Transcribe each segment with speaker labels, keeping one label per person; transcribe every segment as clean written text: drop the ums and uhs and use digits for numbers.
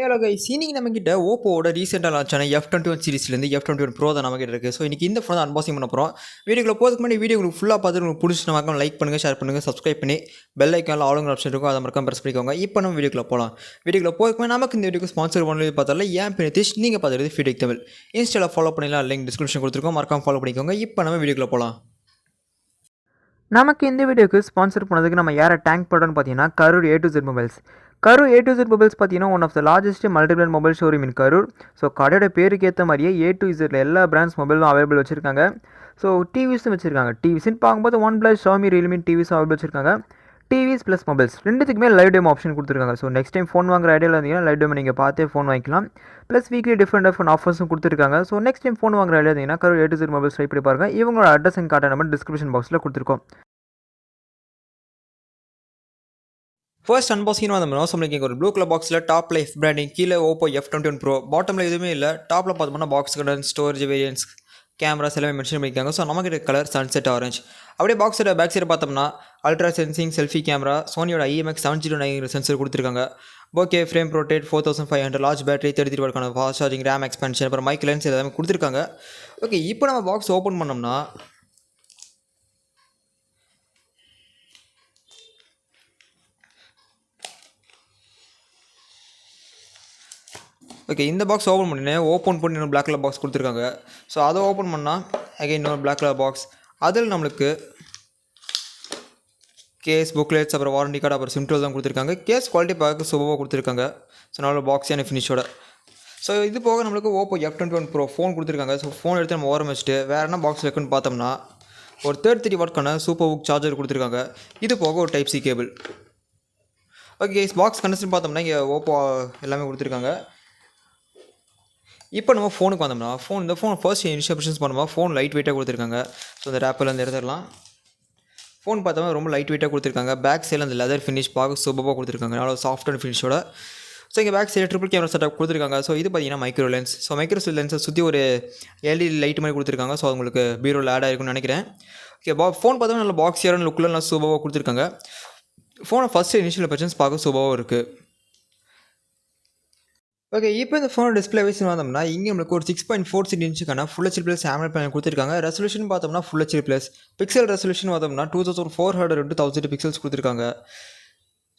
Speaker 1: Hello guys, இன்னைக்கு நம்மக்கிட்ட ஓப்போவோட ரீசெண்டாக லான்ச் ஆன F21 சீரிஸ்லேருந்து F21 Pro தான் நம்மக்கிட்ட இருக்குது. ஸோ இன்றைக்கி இந்த ஃபோன் தான் அன்பாக்சிங் பண்ண போகிறோம். வீடியோக்குள்ள போகிறதுக்கு முன்னாடி வீடியோ உங்களுக்கு ஃபுல்லாக பார்த்துட்டு உங்களுக்கு பிடிச்சிட்டு மறக்காம லைக் பண்ணுங்கள், ஷேர் பண்ணுங்கள், சப்ஸ்கிரைப் பண்ணி பெல் ஐக்கானில் ஆளுங்கிற ஆப்ஷன் இருக்கும், அதை மறக்காம ப்ரெஸ் பண்ணிக்கோங்க. இப்போ நம்ம வீடியோக்குள்ள போகலாம். வீடியோக்குள்ள போகிறதுக்கு முன்னாடி நமக்கு இந்த வீடியோக்கு ஸ்பான்சர் பண்ணி பார்த்தால ஏன் நிதிஷ், நீங்கள் பார்த்துட்டு Fewtech Tamil இன்ஸ்டாவில் ஃபாலோ பண்ணிடலாம், லிங்க் டிஸ்கிரிப்ஷன் கொடுத்துருக்கோம், மறக்காம ஃபாலோ பண்ணிக்கோங்க. இப்போ நம்ம வீடியோக்குள்ள போகலாம்.
Speaker 2: நமக்கு இந்த வீடியோக்கு ஸ்பான்சர் பண்ணதுக்கு நம்ம யாரை டேங்க் பண்ணுறோன்னு பார்த்தீங்கன்னா Karur A to Z mobiles. Karur A to Z mobiles பார்த்தீங்கன்னா one of the largest multibrand mobile showroom in Karur. So கடையோட பேருக்கு ஏற்ற மாதிரியே A to Z எல்லா பிராண்ட்ஸ் மொபைலும் அவைலபிள் வச்சுருக்காங்க. ஸோ டிவிஸும் வச்சுருக்காங்க. டிவிஸ்ன்னு பார்க்கும்போது OnePlus, Xiaomi, Realme டிவிஸும் அவைலபிள் வச்சுருக்காங்க. டிவிஸ் ப்ளஸ் மொபைல்ஸ் ரெண்டுத்துக்குமே லைவ் டெமோ ஆப்ஷன் கொடுத்துருக்காங்க. ஸோ நெக்ஸ்ட் டைம் ஃபோன் வாங்குற ஐடியாவில் இருந்தீங்கன்னா லைவ் டெமோ நீங்கள் பார்த்தே ஃபோன் வாங்கிக்கலாம். ப்ளஸ் வீக்லி டிஃப்ரெண்ட் ஆஃபர்ஸும் கொடுத்துருக்காங்க. ஸோ நெக்ஸ்ட் டைம் ஃபோன் வாங்குற ஐடியா இருந்தீங்கன்னா Karur A to Z mobiles try பண்ணி பாருங்கள். இவங்களோட அட்ரஸ் அண்ட் கார்டை நம்ம டிஸ்கிரிப்ஷன் பாக்ஸில் கொடுத்துருக்கோம்.
Speaker 1: ஃபர்ஸ்ட் அன்பாக்சிங் வந்தோம்னா நம்மளுக்கு ஒரு ப்ளூ கலர் பாக்ஸில் டாப்பில் F பிராண்டிங், கீழே OPPO F21 Pro, பாட்டமில் எதுவுமே இல்லை. டாப்பில் பார்த்தோம்னா box colour, storage variants, cameras எல்லாமே மென்ஷன் பண்ணியிருக்காங்க. ஸோ நமக்கு கலர் சன்செட் ஆரஞ்ச். அப்படியே பாக்ஸோட பேக் சைடு பார்த்தோம்னா அல்ட்ரா சென்சிங் செல்ஃபி கேமரா, சோனியோட IMX709 சென்சர் கொடுத்துருக்காங்க. ஓகே ஃப்ரேம் ப்ரோடேட் 4500, லார்ஜ் பேட்டரி, 33 வாட்க்கான ஃபாஸ்ட் சார்ஜிங், ரேம் எக்ஸ்பென்ஷன், அப்புறம் மைக் லென்ஸ் எல்லாமே கொடுத்துருக்காங்க. ஓகே, இப்போ நம்ம பாக்ஸ் ஓப்பன் பண்ணோம்னா ஓகே, இந்த பாக்ஸ் ஓப்பன் பண்ணினேன். ஓப்பன் பண்ணி இன்னொரு பிளாக் கலர் பாக்ஸ் கொடுத்துருக்காங்க. ஸோ அதை ஓப்பன் பண்ணால் அகைன் இன்னொரு பிளாக் கலர் பாக்ஸ். அதில் நம்மளுக்கு கேஸ், புக்லெட்ஸ், அப்புறம் வாரண்டி கார்டு, அப்புறம் சிம்டோல் தான் கொடுத்துருக்காங்க. கேஸ் குவாலிட்டி பார்க்க சூப்பராக கொடுத்துருக்காங்க. ஸோ நல்ல பாக்ஸான ஃபினிஷோட. ஸோ இது போக நம்மளுக்கு OPPO F21 Pro ஃபோன் கொடுத்துருக்காங்க. ஸோ ஃபோன் எடுத்து நம்ம ஓரம் வச்சுட்டு வேறு என்ன பாக்ஸ் இருக்குன்னு பார்த்தோம்னா ஒரு 33 வாட்க்கான சூப்பர் புக் சார்ஜர் கொடுத்துருக்காங்க. இது போக ஒரு Type-C cable. Okay, box condition பார்த்தோம்னா இங்கே OPPO எல்லாமே கொடுத்துருக்காங்க. இப்போ நம்ம ஃபோனுக்கு வந்தோம்னா இந்த ஃபோன் ஃபர்ஸ்ட் இன்ஸ்ட்ரக்ஷன்ஸ் பண்ணும்போது ஃபோன் லைட் வெயிட்டாக கொடுத்துருக்காங்க. ஸோ இந்த ரேப்பில் அந்த எடுத்துடலாம். ஃபோன் பார்த்தோம்னா ரொம்ப லைட் வெயிட்டாக கொடுத்துருக்காங்க. பேக் சைடில் அந்த லெதர் ஃபினிஷ் பார்க்க சூப்பராக கொடுத்துருக்காங்க, நல்லா சாஃப்ட் அண்ட் ஃபினிஷோட. ஸோ இங்கே back side triple camera setup கொடுத்துருக்காங்க. ஸோ இது பார்த்தீங்கன்னா மைக்ரோ லென்ஸ். ஸோ மைக்ரோ லென்ஸை சுற்றி ஒரு LED லைட் மாதிரி கொடுத்துருக்காங்க. ஸோ உங்களுக்கு பீரோவில் ஆட் ஆகிருக்குன்னு நினைக்கிறேன். ஓகே, ஃபோன் பார்த்தோம்னா நல்லா பாக்ஸியரான லுக்கில் நல்லா சூப்பராக கொடுத்துருக்காங்க. ஃபோனை ஃபஸ்ட்டு இனிஷியல் பர்ச்சன்ஸ் பார்க்க சூப்பராகவும் இருக்குது. ஓகே, இப்போ இந்த ஃபோனோட டிஸ்பிளே வைஸ் வந்தோம்னா இங்கே நம்மளுக்கு ஒரு 6.46 இன்ச்சுக்கான full HD plus AMOLED panel கொடுத்துருக்காங்க. ரெசல்யூஷன் பார்த்தோம்னா full HD plus. Pixel resolution பார்த்தோம்னா 2400 × 1000 பிக்சல்ஸ் கொடுத்துருக்காங்க.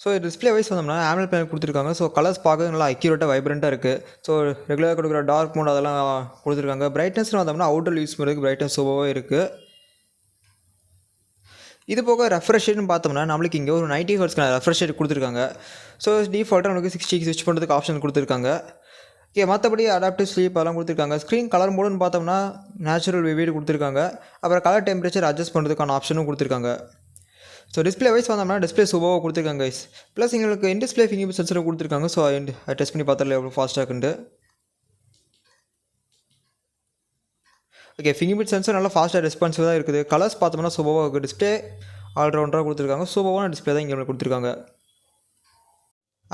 Speaker 1: ஸோ டிஸ்பிளே வைஸ் வந்தோம்னா AMOLED பேனல் கொடுத்துருக்காங்க. ஸோ கலர்ஸ் பார்க்க நல்லா அக்யூரேட்டாக வைப்ரண்ட்டாக இருக்குது. ஸோ ரெகுலராக கொடுக்குற டார்க் மோட் அதெல்லாம் கொடுத்துருக்காங்க. பிரைட்னஸ்னு வந்தோம்னா அவுட்டர் யூஸ் பண்ணுறதுக்கு பிரைட்னஸ் சூப்பராகவே இருக்குது. இது போக ரெஃப்ரெஷ் ரேட்னு பார்த்தோம்னா நம்மளுக்கு இங்கே ஒரு 90 ஹெர்ட்ஸ்க்கான ரெஃப்ரெஷ் ரேட் கொடுத்துருக்காங்க. ஸோ டிஃபால்ட்டாக நம்மளுக்கு 60க்கு ஸ்விட்ச் பண்ணுறதுக்கு ஆப்ஷன் கொடுத்துருக்காங்க. ஓகே, மற்றபடி அடாப்டிவ் ஸ்லீப் அதெல்லாம் கொடுத்துருக்காங்க. ஸ்க்ரீன் கலர் மோடுன்னு பார்த்தோம்னா நேச்சுரல் விவிட் கொடுத்துருக்காங்க. அப்புறம் கலர் டெம்பரேச்சர் அட்ஜஸ்ட் பண்ணுறதுக்கான ஆப்ஷனும் கொடுத்துருக்காங்க. ஸோ டிஸ்பிளே வைஸ் வந்தோம்னா டிஸ்பிளே சூப்பராக கொடுத்துருக்காங்க கைஸ். ப்ளஸ் எங்களுக்கு இன் டிஸ்பிளே ஃபிங்கர் சென்சரும் கொடுத்துருக்காங்க. ஸோ டெஸ்ட் பண்ணி பார்த்தல எவ்வளோ ஃபாஸ்ட்டாக இருக்குன்ட்டு. ஓகே, ஃபிங்கர் சென்சர் நல்லா ஃபாஸ்ட்டாக ரெஸ்பான்சிவாக தான் இருக்குது. கலர்ஸ் பார்த்தோம்னா சூப்பராக இருக்குது. டிஸ்பிளே ஆல்ரவுண்டராக கொடுத்துருக்காங்க. சூப்பரான டிஸ்பிளே தான் இங்கே கொடுத்துருக்காங்க.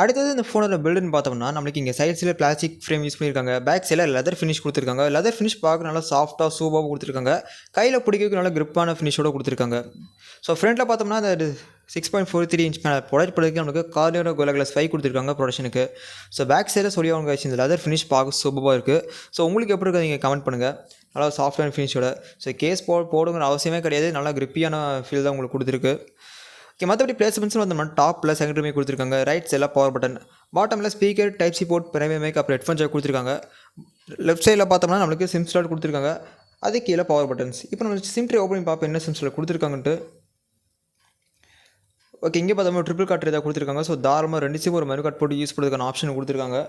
Speaker 1: அடுத்தது இந்த ஃபோனோட பில்டுன்னு பார்த்தோம்னா நம்மளுக்கு இங்கே சைட்ஸில் பிளாஸ்டிக் ஃப்ரேம் யூஸ் பண்ணியிருக்காங்க. பேக் சைடில் லெதர் ஃபினிஷ் கொடுத்துருக்காங்க. லெதர் ஃபினிஷ் பார்க்க நல்லா சாஃப்ட்டாக சூப்பராக கொடுத்துருக்காங்க. கையில் பிடிக்கிறதுக்கு நல்லா கிரிப்பான ஃபினிஷோட கொடுத்துருக்காங்க. ஸோ ஃப்ரண்ட்டில் பார்த்தோம்னா அந்த 6.43 இன்ச் மேலே ப்ரொடக்ட் பண்ணுறதுக்கு நம்மளுக்கு கார்னியரோ கோலா கிளாஸ் 5 கொடுத்துருக்காங்க ப்ரொடக்ஷனுக்கு. ஸோ பேக் சைடில் சொல்லி அவங்க இந்த லெதர் ஃபினிஷ் பார்க்க சூப்பராக இருக்குது. ஸோ உங்களுக்கு எப்படி இருக்குது நீங்கள் கமெண்ட் பண்ணுங்கள். நல்லா சாஃப்ட் அண்ட் ஃபினிஷோட. ஸோ கேஸ் போடுங்கிற அவசியமே கிடையாது. நல்லா கிரிப்பியான ஃபீல் தான் உங்களுக்கு கொடுத்துருக்கு. ஓகே, மற்றபடி பிளேஸ்மெண்ட்ஸ் வந்தோம்னா டாப்பில் செகண்டரி கொடுத்துருக்காங்க. ரைட் சைடில் பவர் பட்டன், பாட்டமில் speaker, Type-C port, primary mic, அப்புறம் ஹெட்ஃபோன் ஜாக் கொடுத்துருக்காங்க. லெஃப்ட் சைடில் பார்த்தோம்னா நம்மளுக்கு சிம் ஸ்லாட் கொடுத்துருக்காங்க. அது கீழே பவர் பட்டன்ஸ். இப்போ நம்ம சிம் ட்ரே ஓப்பன் பார்ப்போம் என்ன சிம் ஸ்லாட் கொடுத்துருக்காங்கன்ட்டு. ஓகே, இங்கே பார்த்தோம்னா ட்ரிபிள் கார்ட் ஏதாவது கொடுத்துருக்காங்க. ஸோ தாராளமாக 2 சிம் ஒரு மெனு கார்ட் போட்டு யூஸ் பண்ணுறதுக்கான ஆப்ஷன் கொடுத்துருக்காங்க.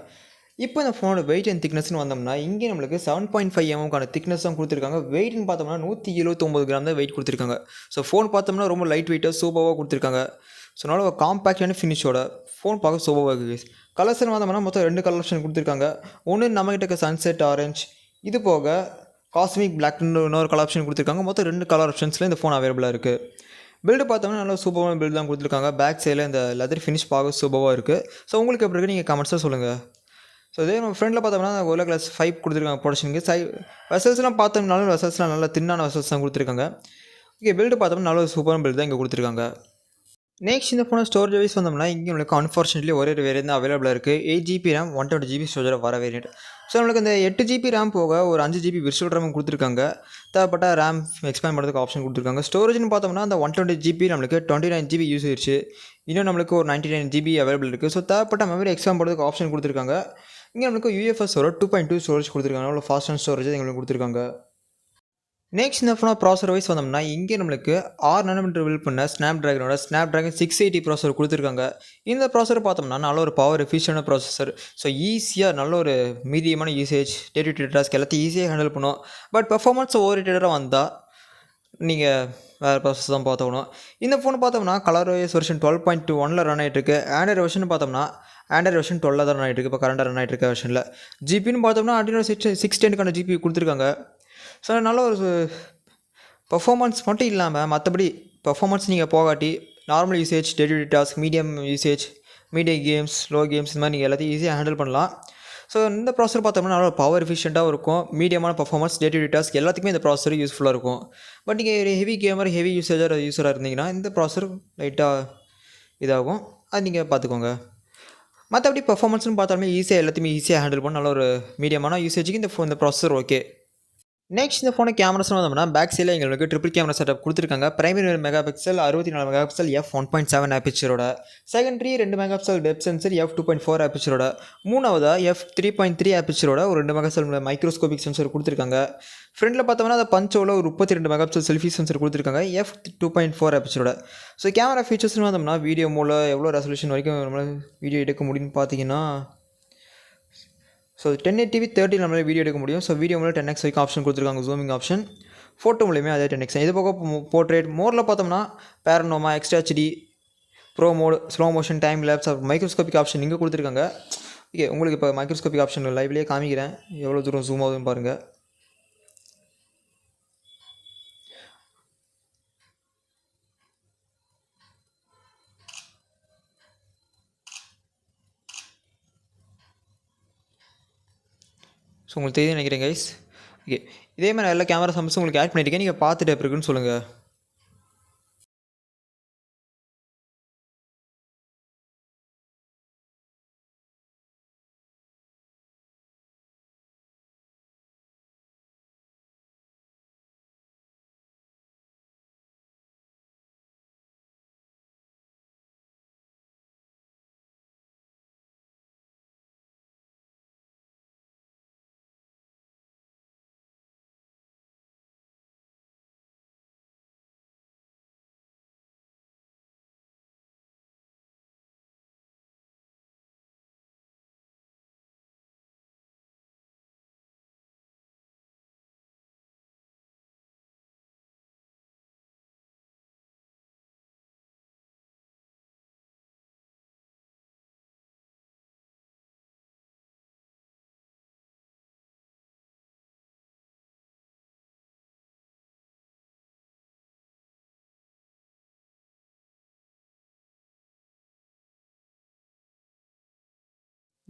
Speaker 1: இப்போ இந்த ஃபோனோட வெயிட் அண்ட் திக்னஸ்னு வந்தோம்னா இங்கே நம்மளுக்கு 7.5 mm திக்னஸ் தான் கொடுத்துருக்காங்க. வெயிட்னு பார்த்தோம்னா 179 கிராம் தான் வெயிட் கொடுத்துருக்காங்க. ஸோ ஃபோன் பார்த்தோம்னா ரொம்ப லைட் வெயிட்டாக சூப்பராக கொடுத்துருக்காங்க. ஸோ நல்ல காம்பேக்டான ஃபினிஷோட ஃபோன் பார்க்க சூப்பராக இருக்குது. கலர்ஸ்னு வந்தோம்னா மொத்தம் 2 கலர் ஆப்ஷன் கொடுத்துருக்காங்க. ஒன்று நம்மகிட்ட இருக்க சன்செட் ஆரஞ்ச், இது போக காஸ்மிக் பிளாக்னு இன்னொரு கலர் ஆப்ஷன் கொடுத்துருக்காங்க. மொத்தம் 2 கலர் ஆப்ஷன்ஸில் இந்த ஃபோன் அவைலபிளாக இருக்குது. பில்டு பார்த்தோம்னா நல்லா சூப்பரான பில்டு தான் கொடுத்துருக்காங்க. பேக் சைடில் இந்த லெதர் ஃபினிஷ் பார்க்க சூப்பராக இருக்குது. ஸோ உங்களுக்கு எப்படி இருக்குது நீங்கள் கமெண்ட்ஸாக சொல்லுங்கள். ஸோ இதே நம்ம ஃப்ரெண்டில் பார்த்தோம்னா கோலா கிளாஸ் 5 கொடுத்துருக்காங்க ப்ரொடக்ஷனுக்கு. வெசல்ஸ்லாம் பார்த்தோம்னாலும் வெசல்ஸ்லாம் நல்லா தின்னான வெசல்ஸ் தான் கொடுத்துருக்காங்க. ஓகே, பில்டு பார்த்தோம்னா நல்ல சூப்பரான பில்டு தான் இங்கே கொடுத்துருக்காங்க. நெக்ஸ்ட் இந்த ஃபோனை ஸ்டோரேஜ் வைஸ் வந்தோம்னா இங்கே உங்களுக்கு அன்ஃபார்ச்சுனேட்லி ஒரே ஒரு வேரியன்ட் தான் அவைலபிளாக இருக்குது. 8 GB ரேம் 120 GB ஸ்டோரேஜ் வர வேரியன்ட். ஸோ நம்மளுக்கு இந்த 8 GB ரேம் போக ஒரு 5 GB விர்ச்சுவல் ரேம் கொடுத்துருக்காங்க. தேவைப்பட்ட ரேம் எக்ஸ்பேண்ட் பண்ணுறதுக்கு ஆப்ஷன் கொடுத்துருக்காங்க. ஸ்டோரேஜ்னு பார்த்தோம்னா அந்த 120 GB நம்மளுக்கு 29 GB யூஸ் ஆயிடுச்சு. இன்னும் நம்மளுக்கு ஒரு 99 GB அவைலபிள் இருக்குது. ஸோ தேவைப்பட்ட மெமரி எக்ஸ்பேண்ட் பண்ணுறதுக்கு ஆப்ஷன் கொடுத்துருக்காங்க. இங்கே நம்மளுக்கு UFS 2.2 ஸ்டோரேஜ் கொடுத்துருக்காங்க. அவ்வளோ ஃபாஸ்ட் அண்ட் ஸ்டோரேஜ் எங்களுக்கு கொடுத்துருக்காங்க. நெக்ஸ்ட் இந்த ஃபோனை ப்ராசர் வைஸ் வந்தோம்னா இங்கே நம்மளுக்கு 6 nm பில்ட் பண்ண ஸ்னாப்ட்ராகன் 680 ப்ராசர் கொடுத்துருக்காங்க. இந்த ப்ராசர் பார்த்தோம்னா நல்ல ஒரு பவர் எஃபிஷியன்டான ப்ராசஸர். ஸோ ஈஸியாக நல்ல ஒரு மீடியமான usage day to day task எல்லாத்தையும் ஈஸியாக ஹேண்டில் பண்ணும். பட் பெர்ஃபார்மன்ஸ் ஓவரேட்டடாக வந்தால் நீங்கள் வேறு ப்ராசஸ் தான் பார்த்துக்கணும். இந்த ஃபோன் பார்த்தோம்னா கலர் வைஸ் வெர்ஷன் 12.1 ரன் ஆகிட்டு இருக்கு. ஆண்ட்ராய்டு வெர்ஷன் பார்த்தோம்னா ஆண்ட்ராய்டு வெர்ஷன் 12 தான் ரன் ஆகிட்டு இருக்கு. இப்போ கரண்டாக ரன் ஆகிட்டு இருக்க வெர்ஷனில் ஜிபின்னு பார்த்தோம்னா Adreno 610க்கான ஜிபி கொடுத்துருக்காங்க. ஸோ நல்ல ஒரு பர்ஃபார்மன்ஸ் மட்டும் இல்லாமல் மற்றபடி பர்ஃபார்மன்ஸ் நீங்கள் போகாட்டி normal usage day to day task medium usage medium games low games இந்த மாதிரி நீங்கள் எல்லாத்தையும் ஈஸியாக ஹேண்டில் பண்ணலாம். ஸோ இந்த ப்ராசர் பார்த்தோம்னா நல்ல பவர் எஃபிஷியண்ட்டாகவும் இருக்கும். மீடியமான performance day to day task எல்லாத்துக்குமே இந்த ப்ராசர் யூஸ்ஃபுல்லாக இருக்கும். பட் நீங்கள் ஒரு ஹெவி கேமர் ஹெவி யூஸராக இருந்தீங்கன்னா இந்த ப்ராசர் லைட்டாக இதாகும். அது நீங்கள் பார்த்துக்கோங்க. மற்றபடி பர்ஃபார்மன்ஸ்னு பார்த்தாலுமே ஈஸியாக எல்லாத்தையுமே ஈஸியாக ஹேண்டில் பண்ண நல்ல ஒரு மீடியமான யூசேஜுக்கு இந்த ப்ராசர் ஓகே. நெக்ஸ்ட் இந்த ஃபோனை கேமராஸ்னு வந்தோம்னா பேக் சைடில் எங்களுக்கு ட்ரிபிள் கேமரா செட்டப் கொடுத்துருக்காங்க. பிரைமரி 1 மெகாபிக்சல் 64 மெகாபிக்சல் f1.7 ஆபிச்சரோட, secondary 2 megapixel depth sensor f2.4 ஆபிச்சரோட, மூணாவதா f3.3 ஆபிச்சரோட ஒரு 2 மெகாபிக்சல் மைக்ரோஸ்கோபிக் சென்சர் கொடுத்துருக்காங்க. ஃப்ரண்ட்டில் பார்த்தோம்னா அந்த பஞ்சோவில் ஒரு 32 மெகாபிக்சல் செல்ஃபி சென்சர் கொடுத்துருக்காங்க f2.4 ஆபிச்சரோட. ஸோ கேமரா ஃபீச்சர்ஸ்னு வந்தோம்னா வீடியோ மோடில் எவ்வளோ ரெசல்யூஷன் வரைக்கும் நம்மளால் வீடியோ எடுக்க முடியும்னு பார்த்தீங்கன்னா ஸோ 1080p 30 நம்மளால் வீடியோ எடுக்க முடியும். ஸோ வீடியோ மூலம் 10x வரைக்கும் ஆப்ஷன் கொடுத்துருக்காங்க, ஜூமிங் ஆப்ஷன். ஃபோட்டோ மூலியமே அதே 10x. இது போக போர்ட்ரேட் மோடில் பார்த்தோம்னா panorama, extra HD, pro mode, slow motion, time lapse, microscopic option இங்கே கொடுத்துருக்காங்க. ஓகே, உங்களுக்கு இப்போ மைக்ரோஸ்கோபிக் ஆப்ஷன் லைவ்லேயே காமிக்கிறேன், எவ்வளோ தூரம் ஜூம் ஆகுதுன்னு பாருங்கள். ஸோ உங்களுக்கு தெரியுது நினைக்கிறேன் கைஸ். ஓகே, இதே மாதிரி எல்லா கேமரா சம்ஸ் உங்களுக்கு ஆட் பண்ணியிருக்கேன். நீங்கள் பார்த்துட்டு எப்படி இருக்குன்னு சொல்லுங்கள்.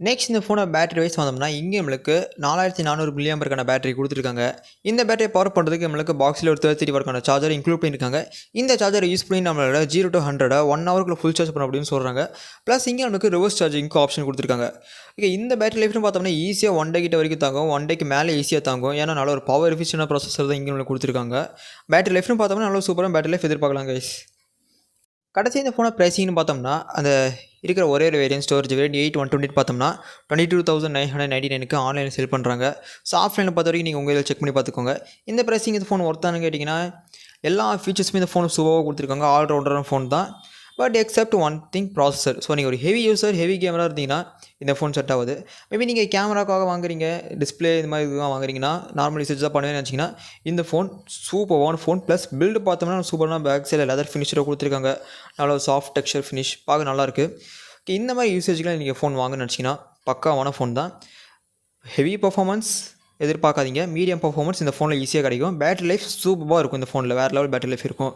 Speaker 1: நெக்ஸ்ட் இந்த ஃபோனை பேட்டரி வைஸ் வந்தோம்னா இங்கே நம்மளுக்கு 4400 mAh பேட்டரி கொடுத்துருக்காங்க. இந்த பேட்டரியை பவர் பண்ணுறதுக்கு நம்மளுக்கு பாக்ஸில் ஒரு 33 வாட்க்கான சார்ஜர் இன்க்ளூட் பண்ணியிருக்காங்க. இந்த சார்ஜரை யூஸ் பண்ணி நம்மளோட 0 to 100 1 ஹவருக்குள்ள ஃபுல் சார்ஜ் பண்ண அப்படின்னு சொல்கிறாங்க. ப்ளஸ் இங்கே நம்மளுக்கு ரிவர்ஸ் சார்ஜிங்க்கு ஆப்ஷன் கொடுத்துருக்காங்க. ஓகே, இந்த பேட்டரி லைஃப்னு பார்த்தோம்னா ஈஸியாக 1 day கிட்ட வரைக்கும் தாங்கும், 1 dayக்கு மேலே ஈஸியாக தாங்கும். ஏன்னா நல்ல ஒரு பவர் எஃபிஷியன்டான ப்ராசஸர் தான் இங்கே நம்மளுக்கு கொடுத்துருக்காங்க. பேட்டரி லைஃப்னு பார்த்தோம்னா நல்ல சூப்பராக பேட்டரி லைஃப் எதிர்பார்க்கலாம் கைஸ். கடைசி இந்த ஃபோனை ப்ரைஸிங்னு பார்த்தோம்னா அந்த இருக்கிற ஒரே ஒரு வேரியன்ட் ஸ்டோரேஜ் வேரியன்ட் 8/128 பார்த்தோம்னா 22,999க்கு ஆன்லைனில் செல் பண்ணுறாங்க. ஸோ ஆஃப்லைனில் பார்த்த வரைக்கும் நீங்கள் உங்கள் இதில் செக் பண்ணி பார்த்துக்கோங்க. இந்த ப்ரைஸிங் இந்த ஃபோன் ஒர்த்தானு கேட்டிங்கன்னா எல்லா ஃபீச்சர்ஸுமே இந்த ஃபோன் சூப்பராக கொடுத்துருக்காங்க. ஆல்ரவுண்டரான ஃபோன் தான். But accept one thing, processor. So நீங்கள் ஒரு ஹெவி யூஸர் ஹெவி கேமராக இருந்தீங்கன்னா இந்த ஃபோன் செட் ஆகுது. மேபி நீங்கள் கேமராக்காக வாங்குறீங்க, டிஸ்பிளே இது மாதிரி இதுதான் வாங்குறீங்கன்னா, நார்மல் யூசேஜ் தான் பண்ணுவேன்னு நினச்சிங்கன்னா இந்த ஃபோன் சூப்பரான ஃபோன். ப்ளஸ் பில்டு பார்த்தோம்னா சூப்பரான பேக் சைடில் லெதர் ஃபினிஷராக கொடுத்துருக்காங்க. நல்ல சாஃப்ட் டெக்ஸ்சர் ஃபினிஷ் பார்க்க நல்லாயிருக்கு. இந்த மாதிரி யூசேஜ்லாம் நீங்கள் ஃபோன் வாங்கன்னு நினச்சிங்கன்னா பக்காவான ஃபோன் தான். ஹெவி பர்ஃபார்மன்ஸ் எதிர்பார்க்காதீங்க, மீடியம் பர்ஃபார்மன்ஸ் இந்த ஃபோனில் ஈஸியாக கிடைக்கும். பேட்டரி லைஃப் சூப்பராக இருக்கும் இந்த ஃபோனில், வேறு லெவல் பேட்டரி லைஃப் இருக்கும்.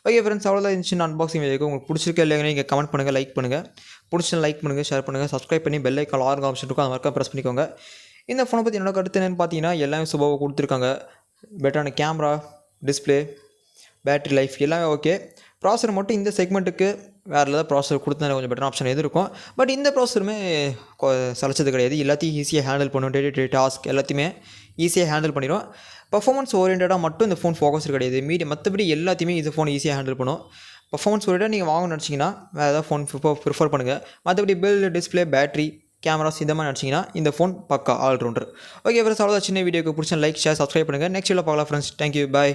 Speaker 1: ஓகே ஃப்ரெண்ட்ஸ், அவ்வளோதான் இருந்துச்சு அன்பாக்சிங் வீடியோ. உங்களுக்கு பிடிச்சிருக்க இல்லைங்க நீங்கள் கமெண்ட் பண்ணுங்கள், லைக் பண்ணுங்கள். பிடிச்சா லைக் பண்ணுங்கள், ஷேர் பண்ணுங்கள், சப்ஸ்கிரைப் பண்ணி பெல் ஐக்கான் ஆல் ஆப்ஷன் இருக்கும், அது மாதிரி ப்ரெஸ் பண்ணிக்கோங்க. இந்த ஃபோனை பற்றி என்னோட கருத்து என்னென்னு பார்த்தீங்கன்னா எல்லாமே சூப்பராக கொடுத்துருக்காங்க. பெட்டரான கேமரா, டிஸ்பிளே, பேட்டரி லைஃப் எல்லாமே ஓகே. ப்ராசஸர் மட்டும் இந்த செக்மெண்ட்டுக்கு வேறு ஏதாவது ப்ராசஸர் கொடுத்தா கொஞ்சம் பெட்டர் ஆப்ஷன் எது இருக்கும். பட் இந்த ப்ராசஸருமே சலைச்சது கிடையாது. எல்லாத்தையும் ஈஸியாக ஹேண்டில் பண்ணும். டே டு டே டாஸ்க் எல்லாத்தையுமே ஈஸியாக ஹேண்டில் பண்ணிடும். பர்ஃபார்மன்ஸ் ஓரியன்டாக மட்டும் இந்த ஃபோன் ஃபோக்கஸ் கிடையாது. மற்றபடி எல்லாத்தையுமே இந்த ஃபோன் ஈஸியாக ஹேண்டில் பண்ணும். பர்ஃபார்மன்ஸ் ஓரியன்டாக நீங்கள் வாங்கணும்னு நினச்சிங்கன்னா வேறு ஏதாவது ஃபோன் ப்ரிஃபர் பண்ணுங்கள். மற்றபடி பில்டு, டிஸ்பிளே, பேட்டரி, கேமராஸ் இந்த மாதிரி நினச்சிங்கன்னா இந்த ஃபோன் பக்கா ஆல்ரவுண்டர். ஓகே ஃப்ரெண்ட்ஸ், அவ்வளோதான் சின்ன வீடியோக்கு பிடிச்ச லைக், ஷேர், சப்ஸ்கிரைப் பண்ணுங்கள். நெக்ஸ்ட் வீடியோவில் பார்க்கலாம் ஃப்ரெண்ட்ஸ். தேங்க்யூ, பாய்.